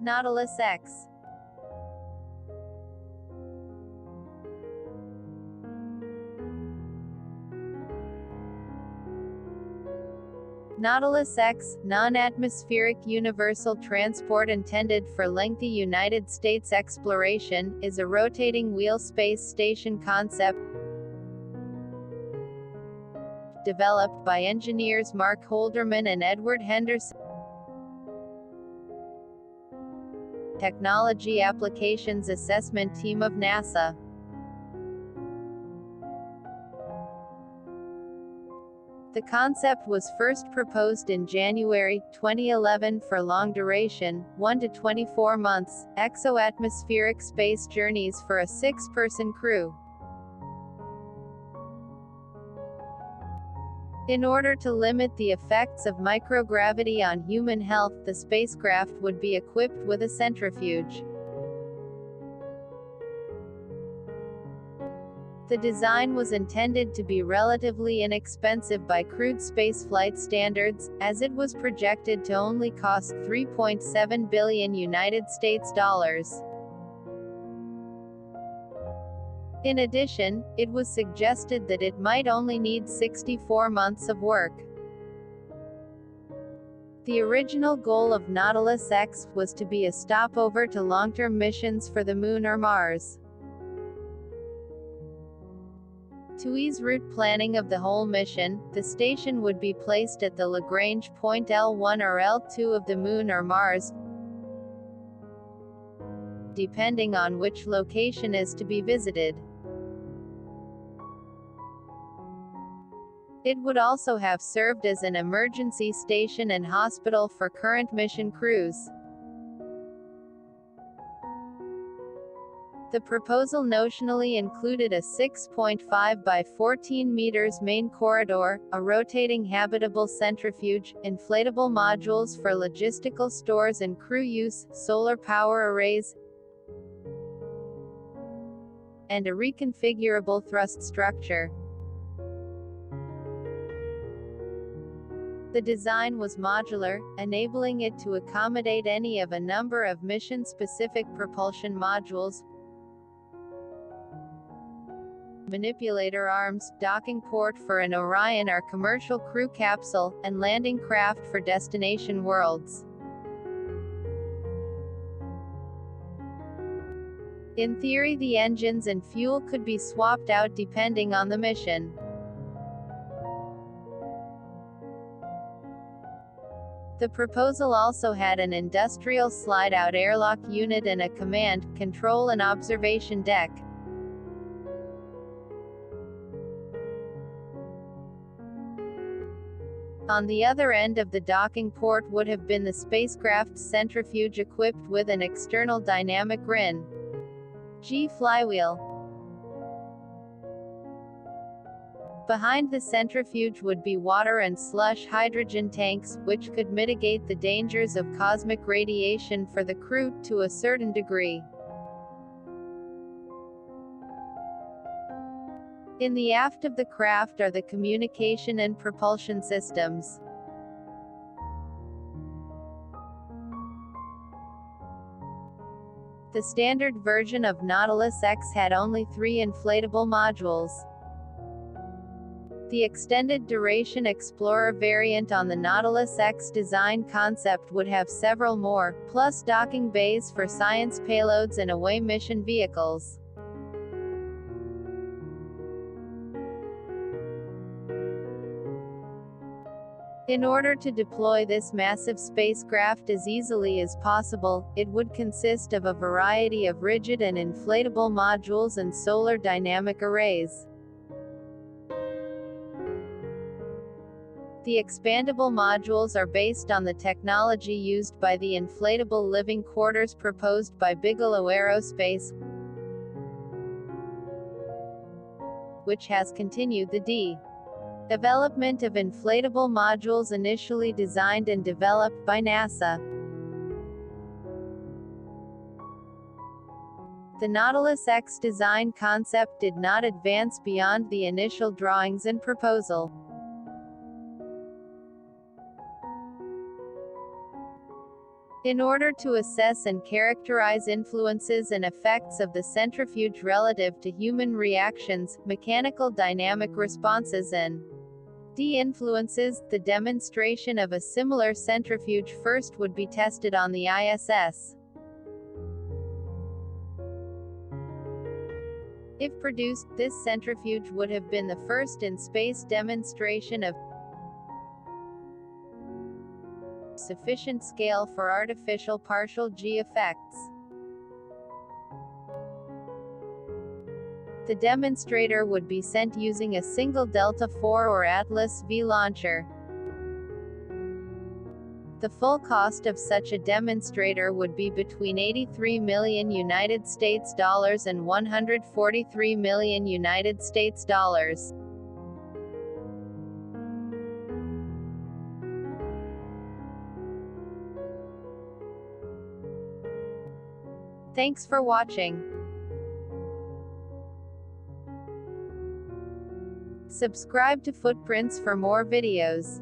Nautilus-X. Nautilus-X, non-atmospheric universal transport intended for lengthy United States exploration, is a rotating wheel space station concept developed by engineers Mark Holderman and Edward Henderson. Technology Applications Assessment Team of NASA. The concept was first proposed in January 2011 for long-duration, 1 to 24 months, exo-atmospheric space journeys for a 6-person crew. In order to limit the effects of microgravity on human health, the spacecraft would be equipped with a centrifuge. The design was intended to be relatively inexpensive by crude spaceflight standards, as it was projected to only cost $3.7 billion United States dollars. In addition, it was suggested that it might only need 64 months of work. The original goal of Nautilus-X was to be a stopover to long-term missions for the Moon or Mars. To ease route planning of the whole mission, the station would be placed at the Lagrange point L1 or L2 of the Moon or Mars, depending on which location is to be visited. It would also have served as an emergency station and hospital for current mission crews. The proposal notionally included a 6.5 by 14 meters main corridor, a rotating habitable centrifuge, inflatable modules for logistical stores and crew use, solar power arrays, and a reconfigurable thrust structure. The design was modular, enabling it to accommodate any of a number of mission-specific propulsion modules, manipulator arms, docking port for an Orion or commercial crew capsule, and landing craft for destination worlds. In theory, the engines and fuel could be swapped out depending on the mission. The proposal also had an industrial slide-out airlock unit and a command, control and observation deck. On the other end of the docking port would have been the spacecraft's centrifuge equipped with an external dynamic ring G flywheel. Behind the centrifuge would be water and slush hydrogen tanks, which could mitigate the dangers of cosmic radiation for the crew to a certain degree. In the aft of the craft are the communication and propulsion systems. The standard version of Nautilus-X had only 3 inflatable modules. The extended duration Explorer variant on the Nautilus-X design concept would have several more, plus docking bays for science payloads and away mission vehicles. In order to deploy this massive spacecraft as easily as possible, it would consist of a variety of rigid and inflatable modules and solar dynamic arrays. The expandable modules are based on the technology used by the inflatable living quarters proposed by Bigelow Aerospace, which has continued the development of inflatable modules initially designed and developed by NASA. The Nautilus-X design concept did not advance beyond the initial drawings and proposal. In order to assess and characterize influences and effects of the centrifuge relative to human reactions, mechanical dynamic responses and influences, the demonstration of a similar centrifuge first would be tested on the ISS. If produced, this centrifuge would have been the first in space demonstration of sufficient scale for artificial partial G effects. The demonstrator would be sent using a single Delta IV or Atlas V launcher. The full cost of such a demonstrator would be between $83 million and $143 million. Thanks for watching. Subscribe to Footprints for more videos.